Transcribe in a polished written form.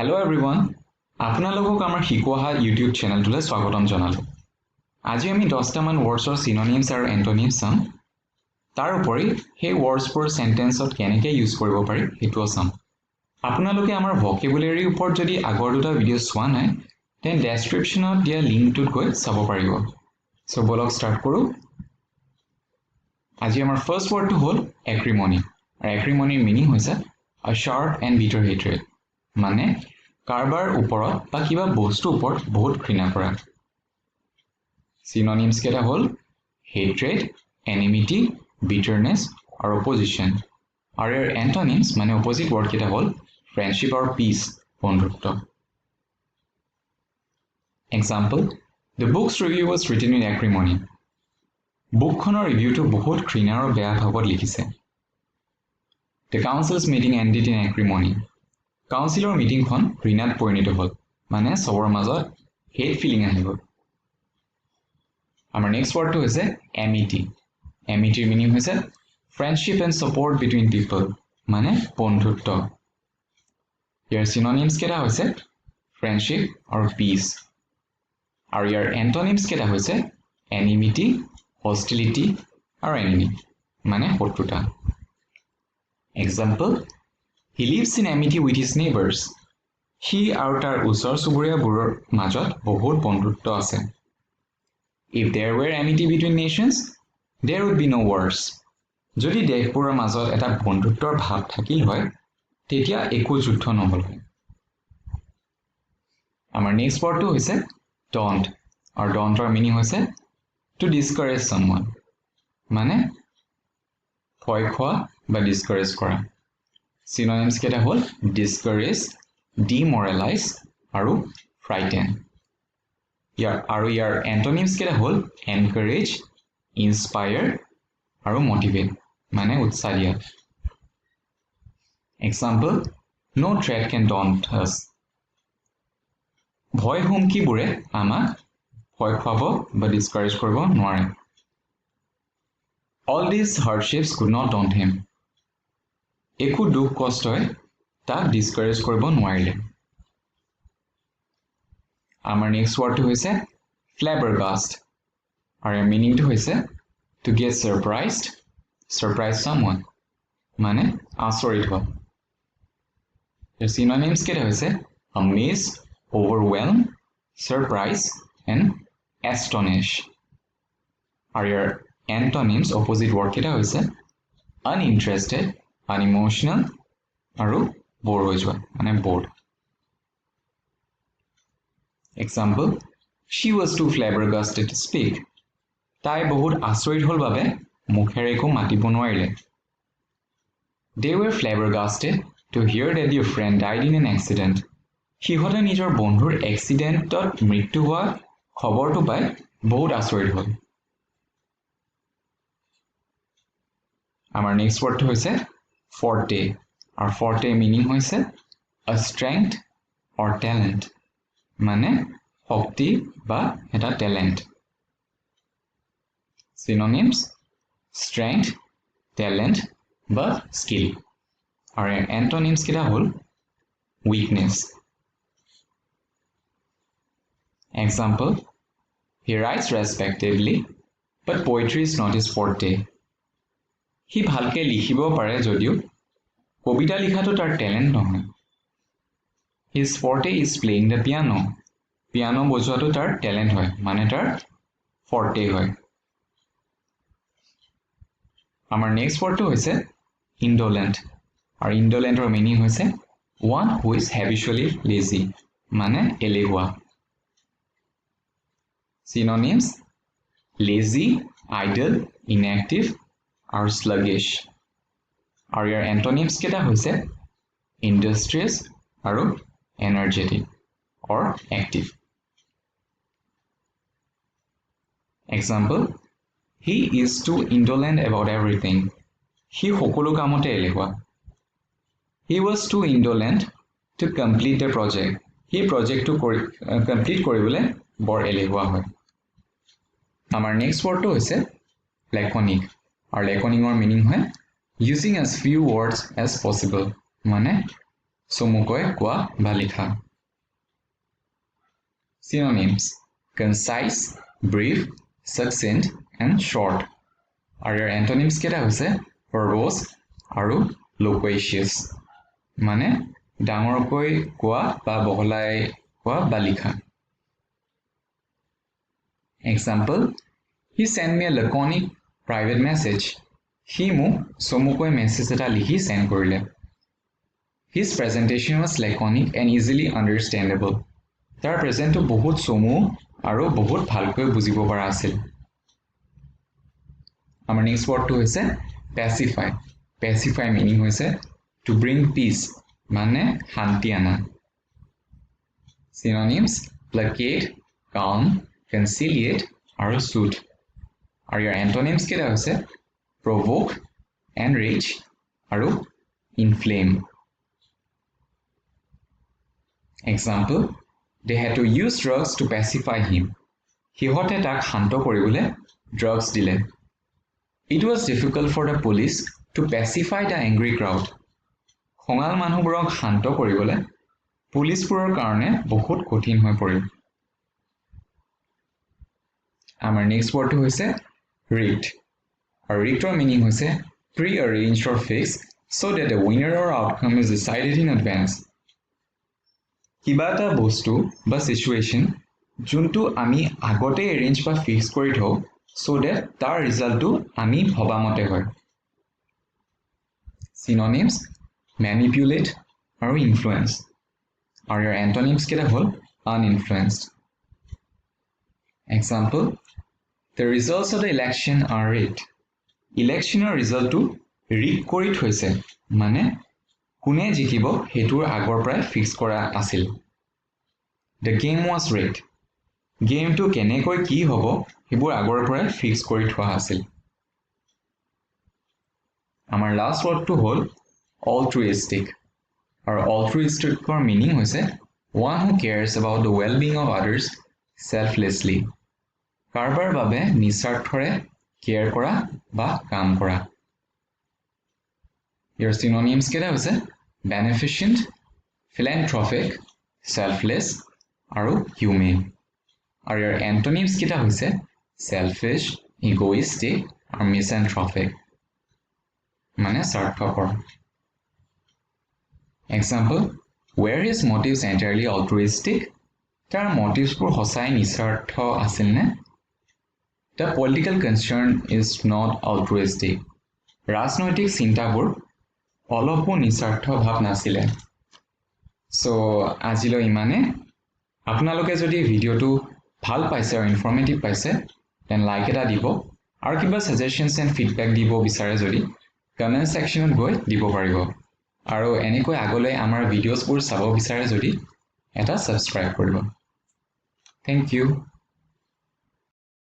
Hello everyone, আপোনালোকক আমাৰ শিকোৱা YouTube চেনেলটোলৈ স্বাগতম জনালো। আজি আমি 10টা মান ওয়াৰ্ডছৰ সিনোনিমছ আৰু এন্টোনিমছ চাম। তাৰ উপৰি সেই ওয়াৰ্ডছবোৰ সেন্টেন্সত কেনেকৈ ইউজ কৰিব পাৰি হেতুও চাম। আপোনালোকে আমাৰ ভকেবুলাৰী ওপৰত যদি আগৰ দুটা ভিডিও চোৱা নাই, তেন ডেসক্ৰিপচনত দিয়া লিংকটোত গৈ চাব পাৰিব। সো বলক স্টাৰ্ট কৰো। আজি আমাৰ ফাৰ্স্ট ওয়াৰ্ডটো হ'ল এক্ৰিমনি। আৰু এক্ৰিমনিৰ মিনিং হৈছে a sharp and bitter hatred। মানে কাৰবাৰ ওপৰত বা কিবা বস্তুৰ ওপৰত বহুত ঘৃণা কৰা। সিনোনিমছ কেইটা হ'ল হেট্ৰেড, এনিমিটি, বিটাৰনেছ আৰু অপজিশন। আৰু ইয়াৰ এন্টোনিমছ মানে অপজিট ওয়াৰ্ড কেইটা হ'ল ফ্ৰেণ্ডশ্বিপ আৰু পিচ, বন্ধুত্ব। Example, the book's review was written in acrimony। বুকখনৰ ৰিভিউটো বহুত ঘৃণা আৰু বেয়া ভাৱত লিখিছে। The council's meeting ended in acrimony। কাউন্সিলৰ মিটিংখন ঘৃণাত পৰিণত হ'ল, মানে সবৰ মাজত হেট ফিলিং আহি গ'ল। আমাৰ নেক্সট ওয়াৰ্ডটো হৈছে এমিটি। এমিটিৰ মিনিং হৈছে ফ্ৰেণ্ডশ্বিপ এণ্ড ছাপোৰ্ট বিটুইন পিপল, মানে বন্ধুত্ব। ইয়াৰ সিনোনিমছ কেইটা হৈছে ফ্ৰেণ্ডশ্বিপ আৰু পিচ। আৰু ইয়াৰ এন্টোনিমছ কেইটা হৈছে এনিমিটি, হষ্টিলিটি আৰু এনিমি, মানে শত্ৰুতা। Example, he lives in amity with his neighbors। সি আৰু তাৰ ওচৰ চুবুৰীয়াবোৰৰ মাজত বহুত বন্ধুত্ব আছে। If there were amity between nations, there would be no wars। যদি দেশবোৰৰ মাজত এটা বন্ধুত্বৰ ভাৱ থাকিল হয়, তেতিয়া একো যুদ্ধ নহল হয়। আমাৰ নেক্সট ওয়াৰ্ডটো হৈছে don't। আৰু don'tৰ মিনিং হৈছে to discourage someone, মানে ভয় খোৱা বা ডিসকাৰেজ কৰা। সিনোনিমছ কেইটা হ'ল ডিসকাৰেজ, ডিমৰেলাইজ আৰু ফ্ৰাইটেন। ইয়াৰ এন্টোনিমছ কেইটা হ'ল এনকাৰেজ, ইনস্পায়াৰ আৰু মোটিভেট, মানে উৎসাহ দিয়া। Example, no threat can daunt us। ভয় হুমকিবোৰে আমাক ভয় খুৱাব বা ডিসকাৰেজ কৰিব নোৱাৰে। All these hardships could not daunt him। একো দুখ কষ্টই তাক ডিসকাৰেজ কৰিব নোৱাৰিলে। আমাৰ নেক্সট ওয়াৰ্ডটো হৈছে flabbergast। আৰু ইয়াৰ মিনিংটো হৈছে to get surprised, surprise someone, মানে আচৰিত হোৱা। ইয়াৰ সিনোনিমছ কেইটা হৈছে amaze, overwhelm, surprise and astonish। আৰু ইয়াৰ এন্টোনিমছ অপজিট ওয়াৰ্ড কেইটা হৈছে uninterested, unemotional আৰু বৰ হৈ যোৱা, মানে bored। Example, she was too flabbergasted to speak। তাই বহুত আচৰিত হ'ল বাবে মুখেৰে একো মাতিব নোৱাৰিলে। They were flabbergasted to hear that their friend died in an accident। সিহঁতে নিজৰ বন্ধুৰ এক্সিডেণ্টত মৃত্যু হোৱা খবৰটো পাই বহুত আচৰিত হ'ল। আমাৰ নেক্সট ওয়াৰ্ডটো হৈছে forte। আৰু forte মিনিং হৈছে a strength or talent, মানে শক্তি বা এটা টেলেণ্ট। সিনোনিমছ strength, talent বা skill। আৰু এন্টোনিমছ কেইটা হ'ল weakness। Example, he writes respectably, but poetry is not his forte। সি ভালকে লিখিব পাৰে যদিও কবিতা লিখাটো তাৰ টেলেণ্ট নহয়। His forte is playing the piano। Piano বজোৱাটো তাৰ টেলেণ্ট হয়, মানে তাৰ ফৰ্টে হয়। আমাৰ নেক্সট ওয়াৰ্ডটো হৈছে indolent। আৰু indolentৰ মিনিং হৈছে one who is habitually lazy, মানে এলেহুৱা। সিনোনিমছ lazy, idle, inactive আৰু sluggish। আৰু ইয়াৰ এন্টোনিমছ কেইটা হৈছে industrious আৰু energetic or active। Example, he is too indolent about everything। সি সকলো কামতে এলেহুৱা। He was too indolent to complete the project। সি প্ৰজেক্টটো কমপ্লিট কৰিবলৈ বৰ এলেহুৱা হয়। আমাৰ নেক্সট ওয়াৰ্ডটো হৈছে laconic। আৰু laconicৰ মিনিং হয় using as few words as possible, মানে চমুকৈ কোৱা বা লিখা Synonyms concise, brief, succinct and short আৰু ইয়াৰ antonyms কেইটা হৈছে verbose আৰু loquacious মানে ডাঙৰকৈ কোৱা বা বহলাই কোৱা বা লিখা Example He sent me a laconic private message He মোক চমুকৈ মেছেজ এটা লিখি send কৰিলে His presentation was laconic and easily understandable তাৰ প্ৰেজেণ্টটো বহুত চমু আৰু বহুত ভালকৈ বুজিব পৰা আছিল আমাৰ নেক্সট ওয়াৰ্ডটো হৈছে pacify pacify meaning হৈছে to bring peace মানে শান্তি আনা synonyms placate calm conciliate আৰু soothe আৰু ইয়াৰ antonyms কেইটা হৈছে provoke enrage আৰু inflame example They had to use drugs to pacify him. সিহঁতে তাক শান্ত কৰিবলৈ drugs দিলে. It was difficult for the police to pacify the angry crowd. খঙাল মানুহবোৰক শান্ত কৰিবলৈ পুলিচবোৰৰ কাৰণে বহুত কঠিন হৈ পৰিল. আমাৰ next wordটো হৈছে rigged. আৰু riggedৰ meaning হৈছে pre-arranged or fixed so that the winner or outcome is decided in advance. কিবা এটা বস্তু বা সিচুৱেচন যোনটো আমি আগতে এৰেঞ্জ বা ফিক্স কৰি থওঁ so that তাৰ ৰিজাল্টটো আমি ভবামতে হয় synonyms manipulate আৰু influence আৰু ইয়াৰ antonyms কেইটা হ'ল uninfluenced example the results of the election are rigged ইলেকশ্যনৰ ৰিজাল্টটো ৰিগ কৰি থৈছে মানে কোনে জিকিব হেতুৰ আগৰ পৰাই ফিক্স কৰা আছিল The game was rigged গেমটো কেনেকৈ কি হ'ব হেবোৰ আগৰ পৰাই ফিক্স কৰি থোৱা আছিল আমাৰ লাষ্ট ওয়াৰ্ডটো হ'ল altruistic আৰু altruisticৰ meaning হৈছে one who cares about the well-being of others selflessly কাৰোবাৰ বাবে নিস্বাৰ্থৰে কেয়াৰ কৰা বা কাম কৰা Your synonyms কেইটা হৈছে beneficent, philanthropic, selfless, আৰু humane. আৰু ইয়াৰ antonyms কেইটা হৈছে selfish, egoistic, আৰু misanthropic. মানে স্বাৰ্থপৰ. Example, were his motives entirely altruistic? তাৰ motivesবোৰ সঁচাই নিস্বাৰ্থ আছিল নে? The political concern is not altruistic. ৰাজনৈতিক চিন্তাবোৰ অলপো নিস্বাৰ্থ ভাৱ নাছিলে সো আজিলৈ ইমানে আপোনালোকে যদি ভিডিওটো ভাল পাইছে আৰু ইনফৰমেটিভ পাইছে দেন লাইক এটা দিব আৰু কিবা সাজেশনছ এণ্ড ফিডবেক দিব বিচাৰে যদি কমেন্ট সেকশনত গৈ দিব পাৰিব আৰু এনেকৈ আগলৈ আমাৰ ভিডিওছবোৰ চাব বিচাৰে যদি এটা সাবস্ক্ৰাইব কৰিব থ্যাংক ইউ